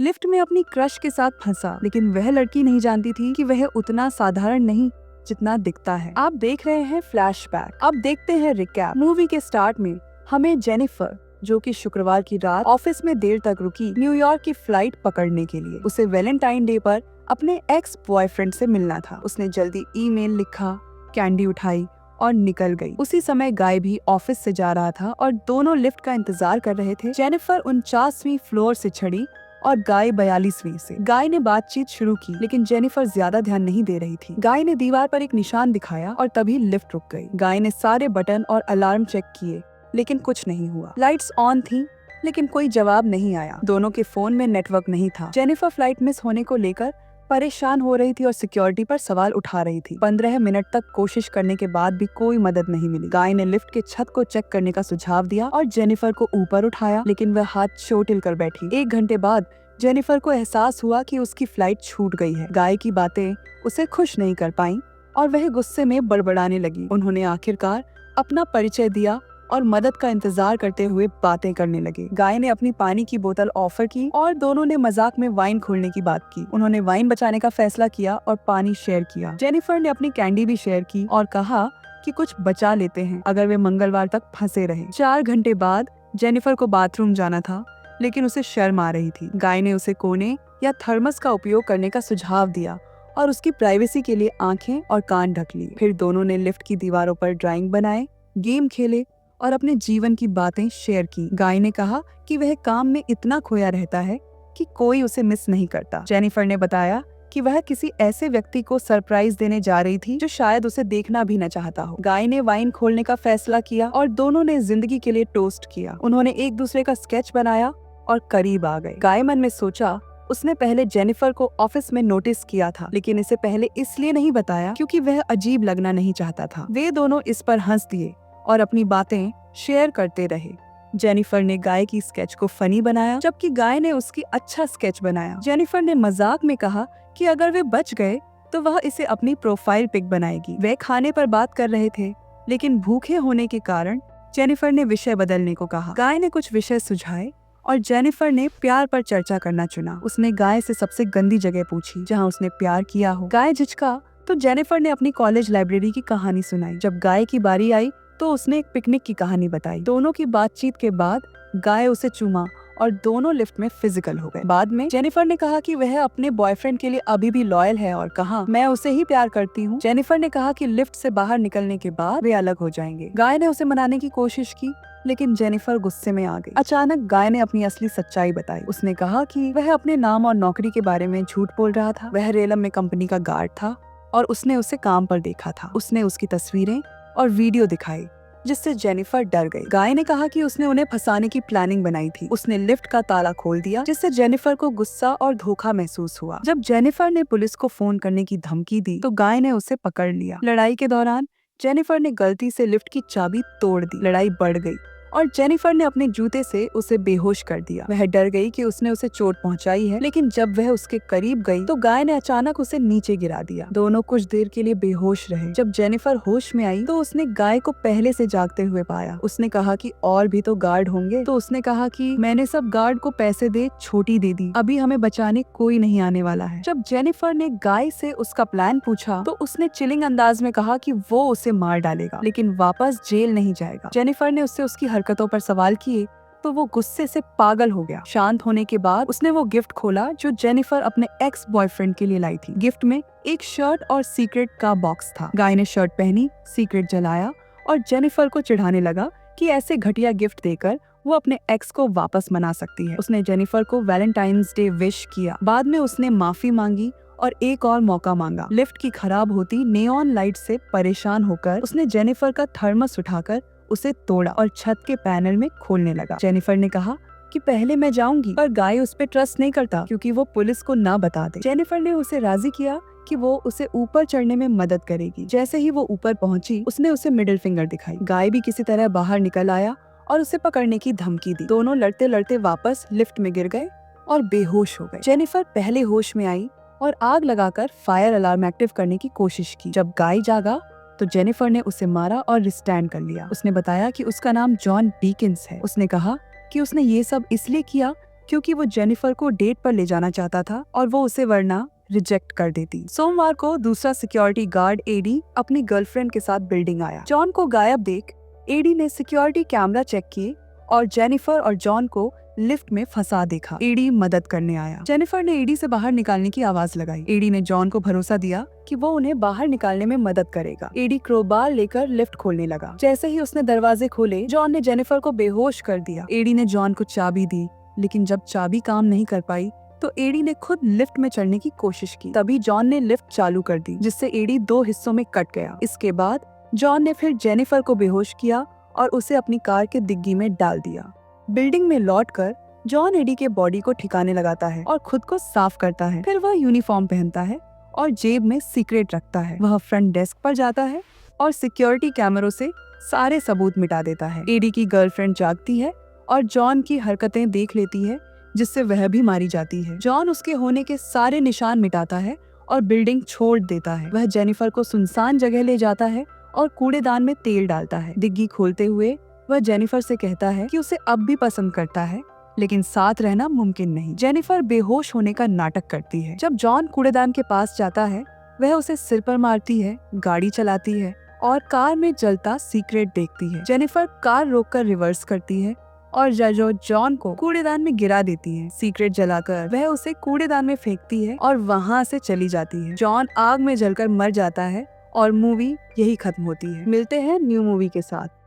Lift में अपनी crush के साथ फंसा, लेकिन वह लड़की नहीं जानती थी कि वह उतना साधारण नहीं जितना दिखता है। आप देख रहे हैं फ्लैशबैक। अब देखते हैं रिकैप। मूवी के स्टार्ट में हमें जेनिफर, जो कि शुक्रवार की रात ऑफिस में देर तक रुकी, न्यूयॉर्क की फ्लाइट पकड़ने के लिए। उसे वैलेंटाइन डे पर अपने एक्स बॉयफ्रेंड से मिलना था। उसने जल्दी ईमेल लिखा, कैंडी उठाई और निकल गई। उसी समय गाय भी ऑफिस से जा रहा था और दोनों लिफ्ट का इंतजार कर रहे थे। जेनिफर 49वीं फ्लोर से चढ़ी और गाय 42वीं से। गाय ने बातचीत शुरू की, लेकिन जेनिफर ज्यादा ध्यान नहीं दे रही थी। गाय ने दीवार पर एक निशान दिखाया और तभी लिफ्ट रुक गई। गाय ने सारे बटन और अलार्म चेक किए, लेकिन कुछ नहीं हुआ। लाइट्स ऑन थीं, लेकिन कोई जवाब नहीं आया। दोनों के फोन में नेटवर्क नहीं था। जेनिफर फ्लाइट मिस होने को लेकर परेशान हो रही थी और सिक्योरिटी पर सवाल उठा रही थी। 15 मिनट तक कोशिश करने के बाद भी कोई मदद नहीं मिली। गाय ने लिफ्ट के छत को चेक करने का सुझाव दिया और जेनिफर को ऊपर उठाया, लेकिन वह हाथ चोटिल कर बैठी। 1 घंटे बाद जेनिफर को एहसास हुआ कि उसकी फ्लाइट छूट गई है। गाय की बातें उसे खुश नहीं कर पाईं और वह गुस्से में बड़बड़ाने लगी। उन्होंने आखिरकार अपना परिचय दिया और मदद का इंतजार करते हुए बातें करने लगे। गाय ने अपनी पानी की बोतल ऑफर की और दोनों ने मजाक में वाइन खोलने की बात की। उन्होंने वाइन बचाने का फैसला किया और पानी शेयर किया। जेनिफर ने अपनी कैंडी भी शेयर की और कहा कि कुछ बचा लेते हैं अगर वे मंगलवार तक फंसे रहे। 4 घंटे बाद जेनिफर को बाथरूम जाना था, लेकिन उसे शर्म आ रही थी। गाय ने उसे कोने या थर्मस का उपयोग करने का सुझाव दिया और उसकी प्राइवेसी के लिए आंखें और कान ढक लिए। फिर दोनों ने लिफ्ट की दीवारों पर ड्राइंग बनाए, गेम खेले और अपने जीवन की बातें शेयर की। गाय ने कहा कि वह काम में इतना खोया रहता है कि कोई उसे मिस नहीं करता। जेनिफर ने बताया कि वह किसी ऐसे व्यक्ति को सरप्राइज देने जा रही थी जो शायद उसे देखना भी न चाहता हो। गाय ने वाइन खोलने का फैसला किया और दोनों ने जिंदगी के लिए टोस्ट किया। उन्होंने एक दूसरे का स्केच बनाया और करीब आ गए। गाय मन में सोचा, उसने पहले जेनिफर को ऑफिस में नोटिस किया था, लेकिन इसे पहले इसलिए नहीं बताया क्योंकि वह अजीब लगना नहीं चाहता था। वे दोनों इस पर हंस दिए और अपनी बातें शेयर करते रहे। जेनिफर ने गाय की स्केच को फनी बनाया, जबकि गाय ने उसकी अच्छा स्केच बनाया। जेनिफर ने मजाक में कहा कि अगर वे बच गए तो वह इसे अपनी प्रोफाइल पिक बनाएगी। वे खाने पर बात कर रहे थे, लेकिन भूखे होने के कारण जेनिफर ने विषय बदलने को कहा। गाय ने कुछ विषय सुझाए और जेनिफर ने प्यार पर चर्चा करना चुना। उसने गाय से सबसे गंदी जगह पूछी जहाँ उसने प्यार किया हो। गाय झिझका तो जेनिफर ने अपनी कॉलेज लाइब्रेरी की कहानी सुनाई। जब गाय की बारी आई तो उसने एक पिकनिक की कहानी बताई। दोनों की बातचीत के बाद गाय उसे चूमा और दोनों लिफ्ट में फिजिकल हो गए। बाद में जेनिफर ने कहा कि वह अपने बॉयफ्रेंड के लिए अभी भी लॉयल है और कहा, मैं उसे ही प्यार करती हूँ। जेनिफर ने कहा कि लिफ्ट से बाहर निकलने के बाद वे अलग हो जाएंगे। गाय ने उसे मनाने की कोशिश की, लेकिन जेनिफर गुस्से में आ गई। अचानक गाय ने अपनी असली सच्चाई बताई। उसने कहा कि वह अपने नाम और नौकरी के बारे में झूठ बोल रहा था। वह रेलम में कंपनी का गार्ड था और उसने उसे काम पर देखा था। उसने उसकी तस्वीरें और वीडियो दिखाई, जिससे जेनिफर डर गई। गाय ने कहा कि उसने उन्हें फंसाने की प्लानिंग बनाई थी। उसने लिफ्ट का ताला खोल दिया, जिससे जेनिफर को गुस्सा और धोखा महसूस हुआ। जब जेनिफर ने पुलिस को फोन करने की धमकी दी तो गाय ने उसे पकड़ लिया। लड़ाई के दौरान जेनिफर ने गलती से लिफ्ट की चाबी तोड़ दी। लड़ाई बढ़ गई और जेनिफर ने अपने जूते से उसे बेहोश कर दिया। वह डर गई कि उसने उसे चोट पहुंचाई है, लेकिन जब वह उसके करीब गई तो गाय ने अचानक उसे नीचे गिरा दिया। दोनों कुछ देर के लिए बेहोश रहे। जब जेनिफर होश में आई तो उसने गाय को पहले से जागते हुए पाया। उसने कहा कि और भी तो गार्ड होंगे, तो उसने कहा कि मैंने सब गार्ड को पैसे दे छोटी दे दी, अभी हमें बचाने कोई नहीं आने वाला है। जब जेनिफर ने गाय से उसका प्लान पूछा तो उसने चिलिंग अंदाज में कहा कि वो उसे मार डालेगा, लेकिन वापस जेल नहीं जाएगा। जेनिफर ने उससे उसकी हरकतों पर सवाल किए तो वो गुस्से से पागल हो गया। शांत होने के बाद उसने वो गिफ्ट खोला जो जेनिफर अपने एक्स बॉयफ्रेंड के लिए लाई थी। गिफ्ट में एक शर्ट और सीक्रेट का बॉक्स था। गाय ने शर्ट पहनी, सीक्रेट जलाया और जेनिफर को चिढ़ाने लगा कि ऐसे घटिया गिफ्ट देकर वो अपने एक्स को वापस मना सकती है। उसने जेनिफर को वैलेंटाइंस डे विश किया। बाद में उसने माफी मांगी और एक और मौका मांगा। लिफ्ट की खराब होती नेऑन लाइट से परेशान होकर उसने जेनिफर का थर्मस उठाकर उसे तोड़ा और छत के पैनल में खोलने लगा। जेनिफर ने कहा कि पहले मैं जाऊंगी, पर गाय उस पे ट्रस्ट नहीं करता क्योंकि वो पुलिस को ना बता दे। जेनिफर ने उसे राजी किया कि वो उसे ऊपर चढ़ने में मदद करेगी। जैसे ही वो ऊपर पहुंची उसने उसे मिडिल फिंगर दिखाई। गाय भी किसी तरह बाहर निकल आया और उसे पकड़ने की धमकी दी। दोनों लड़ते लड़ते वापस लिफ्ट में गिर गए और बेहोश हो गए। जेनिफर पहले होश में आई और आग लगाकर फायर अलार्म एक्टिव करने की कोशिश की। जब गाय जागा तो जेनिफर ने उसे मारा और रिस्टैंड कर लिया। उसने बताया कि उसका नाम जॉन डीकिंस है। उसने कहा कि उसने ये सब इसलिए किया क्योंकि वो जेनिफर को डेट पर ले जाना चाहता था और वो उसे वरना रिजेक्ट कर देती। सोमवार को दूसरा सिक्योरिटी गार्ड एडी अपनी गर्लफ्रेंड के साथ बिल्डिंग आया। जॉन को गायब देख एडी ने सिक्योरिटी कैमरा चेक किए और जेनिफर और जॉन को लिफ्ट में फंसा देखा। एडी मदद करने आया। जेनिफर ने एडी से बाहर निकालने की आवाज लगाई। एडी ने जॉन को भरोसा दिया कि वो उन्हें बाहर निकालने में मदद करेगा। एडी क्रोबार लेकर लिफ्ट खोलने लगा। जैसे ही उसने दरवाजे खोले, जॉन ने जेनिफर को बेहोश कर दिया। एडी ने जॉन को चाबी दी, लेकिन जब चाबी काम नहीं कर पाई तो एडी ने खुद लिफ्ट में चढ़ने की कोशिश की। तभी जॉन ने लिफ्ट चालू कर दी, जिससे एडी 2 हिस्सों में कट गया। इसके बाद जॉन ने फिर जेनिफर को बेहोश किया और उसे अपनी कार के डिग्गी में डाल दिया। बिल्डिंग में लौटकर जॉन एडी के बॉडी को ठिकाने लगाता है और खुद को साफ करता है। फिर वह यूनिफॉर्म पहनता है और जेब में सीक्रेट रखता है। वह फ्रंट डेस्क पर जाता है और सिक्योरिटी कैमरों से सारे सबूत मिटा देता है। एडी की गर्लफ्रेंड जागती है और जॉन की हरकतें देख लेती है, जिससे वह भी मारी जाती है। जॉन उसके होने के सारे निशान मिटाता है और बिल्डिंग छोड़ देता है। वह जेनिफर को सुनसान जगह ले जाता है और कूड़ेदान में तेल डालता है। डिग्गी खोलते हुए वह जेनिफर से कहता है कि उसे अब भी पसंद करता है, लेकिन साथ रहना मुमकिन नहीं। जेनिफर बेहोश होने का नाटक करती है। जब जॉन कूड़ेदान के पास जाता है, वह उसे सिर पर मारती है, गाड़ी चलाती है और कार में जलता सीक्रेट देखती है। जेनिफर कार रोककर रिवर्स करती है और जॉन को कूड़ेदान में गिरा देती है। सीक्रेट जलाकर वह उसे कूड़ेदान में फेंकती है और वहाँ से चली जाती है। जॉन आग में जलकर मर जाता है और मूवी यही खत्म होती है। मिलते हैं न्यू मूवी के साथ।